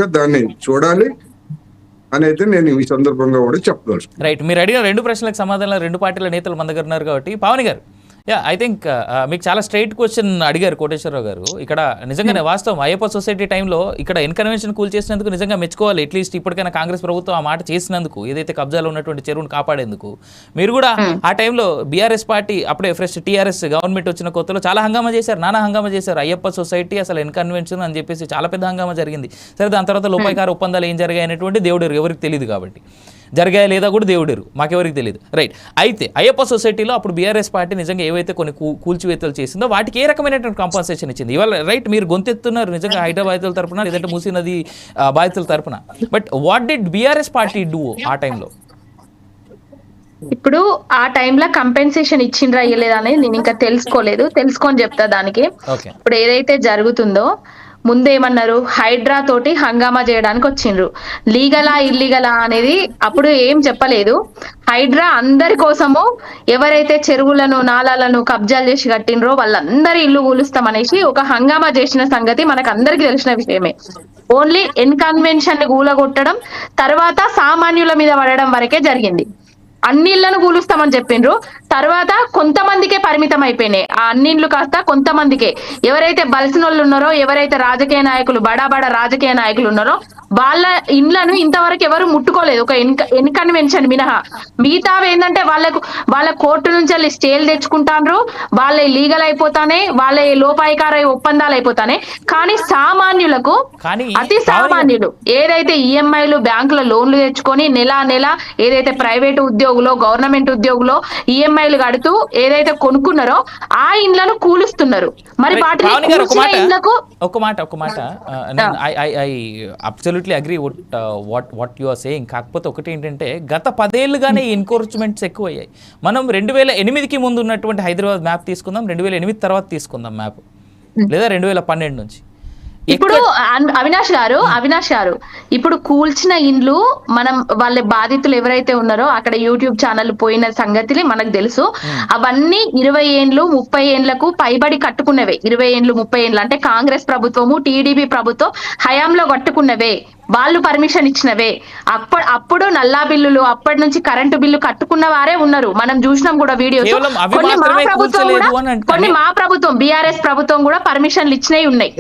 గా దాన్ని చూడాలి అనేది నేను ఈ సందర్భంగా కూడా చెప్పదలుచుకున్నాను. రైట్. మీరు అడిగిన 2 ప్రశ్నలకు సమాధానాలు 2 పార్టీల నేతలు మన దగ్గర ఉన్నారు కాబట్టి పావని గారు, ఐ థింక్ మీకు చాలా స్ట్రైట్ క్వశ్చన్ అడిగారు కోటేశ్వరరావు గారు. ఇక్కడ నిజంగానే వాస్తవం అయ్యప్ప సొసైటీ టైంలో ఇక్కడ ఇన్కన్వెన్షన్ కూల్ చేసినందుకు నిజంగా మెచ్చుకోవాలి. అట్లీస్ట్ ఇప్పటికైనా కాంగ్రెస్ ప్రభుత్వం ఆ మాట చేసినందుకు, ఏదైతే కబ్జాలో ఉన్నటువంటి చెరువును కాపాడేందుకు. మీరు కూడా ఆ టైంలో బీఆర్ఎస్ పార్టీ అప్పుడే ఫ్రెష్ టీఆర్ఎస్ గవర్నమెంట్ వచ్చిన కొత్తలో చాలా హంగామా చేశారు, నానా హంగామా చేశారు. అయ్యప్ప సొసైటీ అసలు ఇన్కన్వెన్షన్ అని చెప్పేసి చాలా పెద్ద హంగామా జరిగింది. సరే, దాని తర్వాత లోపాయికార ఒప్పందాలు ఏం జరిగాయి అనేటువంటి దేవుడు ఎవరికి తెలియదు, కాబట్టి జరిగాయా లేదా కూడా దేవుడేరు, మాకెవరికి తెలియదు. రైట్. అయితే అయ్యప్ప సొసైటీలో అప్పుడు బీఆర్ఎస్ పార్టీ నిజంగా ఏవైతే కొన్ని కూల్చివేతలు చేసిందో వాటికి ఏ రకమైనటువంటి కాంపన్సేషన్ ఇచ్చింది? ఇవాళ రైట్ మీరు గొంతెత్తున్నారు నిజంగా హైడ్రా బాధితుల తరపున, లేదంటే మూసీ నది బాధితుల తరపున. But what did BRS party do ఆ టైంలో? ఇప్పుడు ఆ టైంలో కంపెన్సేషన్ ఇచ్చిండ్రా ఇయ్యలేదా అనేది నేను ఇంకా తెలుసుకొని చెప్తా దానికి. ఇప్పుడు ఏదైతే జరుగుతుందో ముందేమన్నారు, హైడ్రా తోటి హంగామా చేయడానికి వచ్చిండ్రు. లీగలా ఇల్లీగలా అనేది అప్పుడు ఏం చెప్పలేదు. హైడ్రా అందరి కోసము ఎవరైతే చెరువులను నాలాలను కబ్జాలు చేసి కట్టినరో వాళ్ళందరి ఇల్లు కూలుస్తామనేసి ఒక హంగామా చేసిన సంగతి మనకు అందరికి తెలిసిన విషయమే. ఓన్లీ ఇన్కన్వెన్షన్ ని కూలగొట్టడం, తర్వాత సామాన్యుల మీద పడడం వరకే జరిగింది. అన్ని ఇళ్లను కూలుస్తామని చెప్పిండ్రు, తర్వాత కొంతమందికే పరిమితం అయిపోయినాయి. ఆ అన్నిండ్లు కాస్త కొంతమందికే, ఎవరైతే బలిసిన వాళ్ళు ఉన్నారో, ఎవరైతే రాజకీయ నాయకులు బడా రాజకీయ నాయకులు ఉన్నారో వాళ్ళ ఇండ్లను ఇంతవరకు ఎవరు ముట్టుకోలేదు, ఒక ఇన్కన్వెన్షన్ మినహా. మిగతావి ఏంటంటే వాళ్ళ కోర్టు నుంచి వెళ్ళి స్టేలు తెచ్చుకుంటాండ్రు, వాళ్ళ లీగల్ అయిపోతానే, వాళ్ళ లోపాయికార ఒప్పందాలు అయిపోతానే. కానీ సామాన్యులకు, అతి సామాన్యులు ఏదైతే ఈఎంఐలు బ్యాంకుల లోన్లు తెచ్చుకొని నెల ఏదైతే ప్రైవేటు ఉద్యోగులో గవర్నమెంట్ ఉద్యోగులో ఈఎంఐలు కడుతూ ఏదైతే కొనుక్కున్నారో ఆ ఇండ్లను కూలుస్తున్నారు. మరి ఒక మాట absolutely agree what you are saying. కాకపోతే ఒకటి ఏంటంటే గత 10 ఏళ్ళుగానే ఈ ఎన్క్రోచ్మెంట్స్ ఎక్కువయ్యాయి. మనం 2008కి ముందు ఉన్నటువంటి హైదరాబాద్ మ్యాప్ తీసుకుందాం, 2008 తర్వాత తీసుకుందాం మ్యాప్, లేదా 2012 నుంచి. ఇప్పుడు అవినాష్ గారు ఇప్పుడు కూల్చిన ఇండ్లు మనం వాళ్ళ బాధితులు ఎవరైతే ఉన్నారో అక్కడ యూట్యూబ్ ఛానల్ పోయిన సంగతి మనకు తెలుసు. అవన్నీ 20 ఏండ్లు 30 ఏండ్లకు పైబడి కట్టుకున్నవే. 20 ఏండ్లు 30 ఏండ్లు అంటే కాంగ్రెస్ ప్రభుత్వము టీడీపీ ప్రభుత్వం హయాంలో కట్టుకున్నవే, వాళ్ళు పర్మిషన్ ఇచ్చినవే. అప్పుడు నల్లా బిల్లులు, అప్పటి నుంచి కరెంటు బిల్లు కట్టుకున్న వారే ఉన్నారు, మనం చూసినాం కూడా వీడియోస్. కొన్ని మా ప్రభుత్వం బీఆర్ఎస్ ప్రభుత్వం కూడా పర్మిషన్లు ఇచ్చినవి ఉన్నాయి.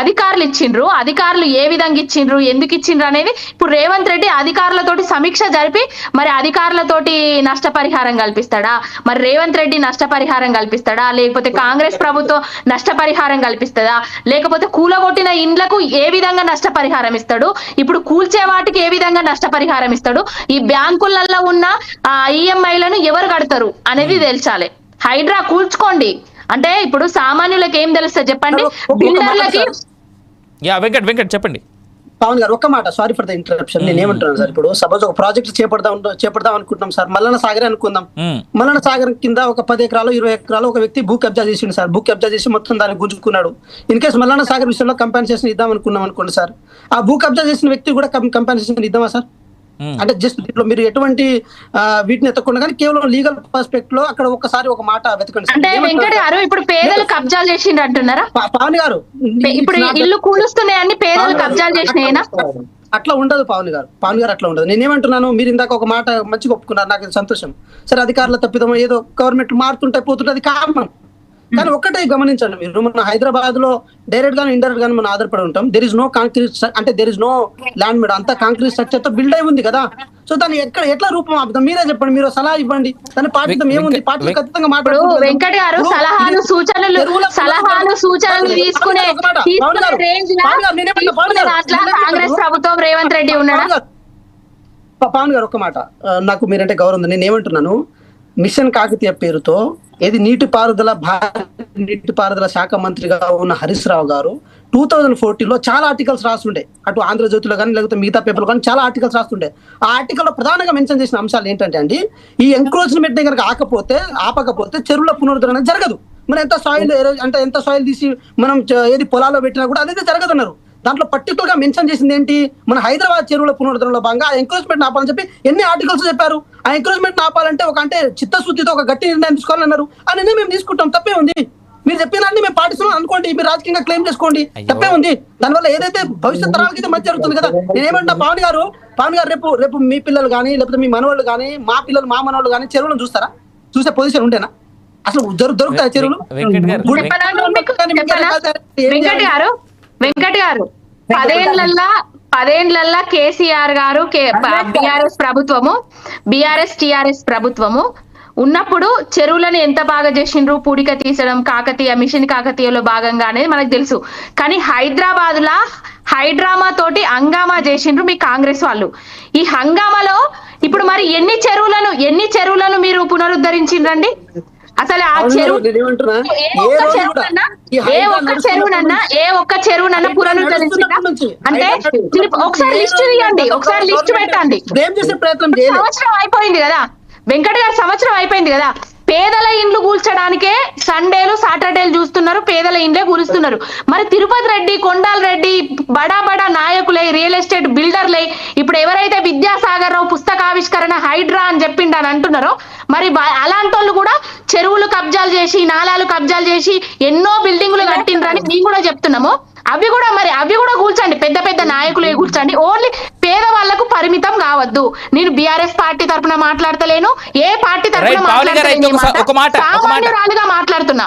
అధికారులు ఇచ్చిండ్రు, అధికారులు ఏ విధంగా ఇచ్చిండ్రు, ఎందుకు ఇచ్చిండ్రు అనేది ఇప్పుడు రేవంత్ రెడ్డి అధికారులతోటి సమీక్ష జరిపి మరి అధికారులతోటి నష్టపరిహారం కల్పిస్తాడా, మరి రేవంత్ రెడ్డి నష్టపరిహారం కల్పిస్తాడా, లేకపోతే కాంగ్రెస్ ప్రభుత్వం నష్టపరిహారం కల్పిస్తుందా, లేకపోతే కూలగొట్టిన ఇండ్లకు ఏ విధంగా నష్టపరిహారం ఇస్తాడు, ఇప్పుడు కూల్చే వాటికి ఏ విధంగా నష్టపరిహారం ఇస్తాడు, ఈ బ్యాంకులలో ఉన్న ఈఎంఐలను ఎవరు కడతారు అనేది తెలిసాలి. హైడ్రా కూల్చుకోండి అంటే ఇప్పుడు సామాన్యులకు ఏం తెలుస్తుంది చెప్పండి, బిల్డర్లకి. వెంకట్ చెప్పండి. పవన్ గారు ఒక్క మాట, సారీ ఫర్ ద ఇంటరప్షన్. నేను ఏమంటున్నాను సార్, ఇప్పుడు సపోజ్ ఒక ప్రాజెక్ట్ చేపడదాం అనుకుంటున్నాం సార్, మల్లన్న సాగర్ అనుకుందాం. మల్లన్న సాగర్ కింద ఒక 10 ఎకరాలు 20 ఎకరాలు ఒక వ్యక్తి భూ కబ్జా చేసిండు సార్. భూ కబ్జా చేసి మొత్తం దాన్ని గుంజుకున్నాడు. ఇన్ కేసు మల్లన్న సాగర్ విషయంలో కంపెన్సేషన్ ఇద్దాం అనుకున్నాం అనుకోండి సార్, ఆ భూ కబ్జా చేసిన వ్యక్తి కూడా కంపెన్సేషన్ ఇద్దామా సార్? అంటే జస్ట్ దీంట్లో మీరు ఎటువంటి వీటిని ఎత్తకుండా కానీ కేవలం లీగల్ పర్స్పెక్ట్ లో అక్కడ ఒకసారి ఒక మాట వెతకండి. అంటే వెంకట గారు ఇప్పుడు పేదలు కబ్జాలు చేసిండ్రు అంటున్నారా? పవన్ గారు ఇప్పుడు ఇల్లు కూలుస్తున్నాయని పేదలు కబ్జాలు చేసినాయినా? అట్లా ఉండదు పవన్ గారు అట్లా ఉండదు. నేనేమంటున్నాను, మీరు ఇందాక ఒక మాట మంచిగా ఒప్పుకున్నారు, నాకు సంతోషం. సరే, అధికారుల తప్పిదమో ఏదో గవర్నమెంట్ మారుతుంటే పోతుంటే అది కామన్. కానీ ఒక్కటే గమనించండి, మీరు మన హైదరాబాద్ లో డైరెక్ట్ గానీ ఇండైరెక్ట్ గానీ మనం ఆధారపడి ఉంటాం. దెర్ ఇస్ నో కాంక్రీట్, అంటే దెర్ ఇస్ నో ల్యాండ్ మీద అంతా కాంక్రీట్ స్ట్రక్చర్ తో బిల్డ్ అయి ఉంది కదా. సో దాన్ని ఎట్లా రూపం ఆపుతాం? మీరే చెప్పండి, మీరు సలహా ఇవ్వండి. దాని పాటితం ఏముంది? పార్టీ ఖచ్చితంగా మాట్లాడు. వెంకట గారు సలహాలు సూచనలు తీసుకునే కాంగ్రెస్ ప్రభుత్వం రేవంత్ రెడ్డి ఉన్నాడా? పవన్ గారు ఒక్క మాట, నాకు మీరంటే గౌరవం ఉంది. నేను ఏమంటున్నాను, మిషన్ కాకతీయ పేరుతో ఏది నీటిపారుదల శాఖ మంత్రిగా ఉన్న హరీష్ రావు గారు 2014లో చాలా ఆర్టికల్స్ రాస్తుండే, అటు ఆంధ్రజ్యోతిలో కానీ లేకపోతే మిగతా పేపర్లో కానీ చాలా ఆర్టికల్స్ రాస్తుండే. ఆ ఆర్టికల్లో ప్రధానంగా మెన్షన్ చేసిన అంశాలు ఏంటంటే అండి, ఈ ఎంక్రోచ్మెంట్ కనుక ఆపకపోతే చెరువుల పునరుద్ధరణ జరగదు. మనం ఎంత సాయిల్ తీసి మనం ఏది పొలాల్లో పెట్టినా కూడా అదైతే జరగదన్నారు. దాంట్లో పర్టికులర్ గా మెన్షన్ చేసింది ఏంటి, మన హైదరాబాద్ చెరువుల పునరుద్ధరణలో భాగంగా ఆ ఎంకరేజ్మెంట్ ఆపాలని చెప్పి ఎన్ని ఆర్టికల్స్ చెప్పారు. ఆ ఎంకరేజ్మెంట్ ఆపాలంటే ఒక చిత్తశుద్ధితో ఒక గట్టి నిర్ణయం తీసుకోవాలన్నారు. ఆ నిర్ణయం మేము తీసుకుంటాం, తప్పే ఉంది. మీరు చెప్పినాన్ని మేము పాటిస్తున్నాం అనుకోండి, మీరు రాజకీయంగా క్లెయిమ్ చేసుకోండి, తప్పే ఉంది. దానివల్ల ఏదైతే భవిష్యత్ తరాలకి అయితే మంచి జరుగుతుంది కదా. నేనేమంటా పవన్ గారు రేపు మీ పిల్లలు కానీ లేకపోతే మీ మనవాళ్ళు కానీ మా పిల్లలు మా మనవాళ్ళు కానీ చెరువులను చూస్తారా? చూసే పొజిషన్ ఉంటేనా? అసలు దొరుకుతాయి చెరువులు? వెంకట్ గారు వెంకట్ గారు 10 ఏళ్లల్లా కేసీఆర్ గారు బీఆర్ఎస్ టీఆర్ఎస్ ప్రభుత్వము ఉన్నప్పుడు చెరువులను ఎంత బాగా చేసిండ్రు, పూడిక తీసడం, మిషన్ కాకతీయలో భాగంగా అనేది మనకు తెలుసు. కానీ హైదరాబాద్ లా హైడ్రామా తోటి హంగామా చేసిండ్రు మీ కాంగ్రెస్ వాళ్ళు. ఈ హంగామాలో ఇప్పుడు మరి ఎన్ని చెరువులను మీరు పునరుద్ధరించిండ్రండి? అసలు ఆ చెరువు ఏ ఒక్క చెరువునన్నా పునరుద్ధరించిందా అంటే? ఒకసారి లిస్ట్ తీయండి, ఒకసారి లిస్ట్ పెట్టండి. సంవత్సరం అయిపోయింది కదా వెంకట్ గారు, సంవత్సరం అయిపోయింది కదా. పేదల ఇండ్లు కూల్చడానికే సండేలు సాటర్డేలు చూస్తున్నారు, పేదల ఇండ్లే కూలుస్తున్నారు. మరి తిరుపతి రెడ్డి, కొండాల రెడ్డి, బడా నాయకులై, రియల్ ఎస్టేట్ బిల్డర్లై, ఇప్పుడు ఎవరైతే విద్యాసాగర్ రావు పుస్తకావిష్కరణ హైడ్రా అని చెప్పిండు అని అంటున్నారో, మరి అలాంటి వాళ్ళు కూడా చెరువులు కబ్జాలు చేసి, నాలాలు కబ్జాలు చేసి ఎన్నో బిల్డింగులు కట్టిండ్రని మేము కూడా చెప్తున్నాము. అవి కూడా కూల్చండి, పెద్ద నాయకులే కూల్చండి. ఓన్లీ పేదవాళ్లకు పరిమితం కావద్దు. నేను బీఆర్ఎస్ పార్టీ తరఫున మాట్లాడతలేను, ఏ పార్టీ తరఫున మాట్లాడతలేను, సామాన్యురాలుగా మాట్లాడుతున్నా.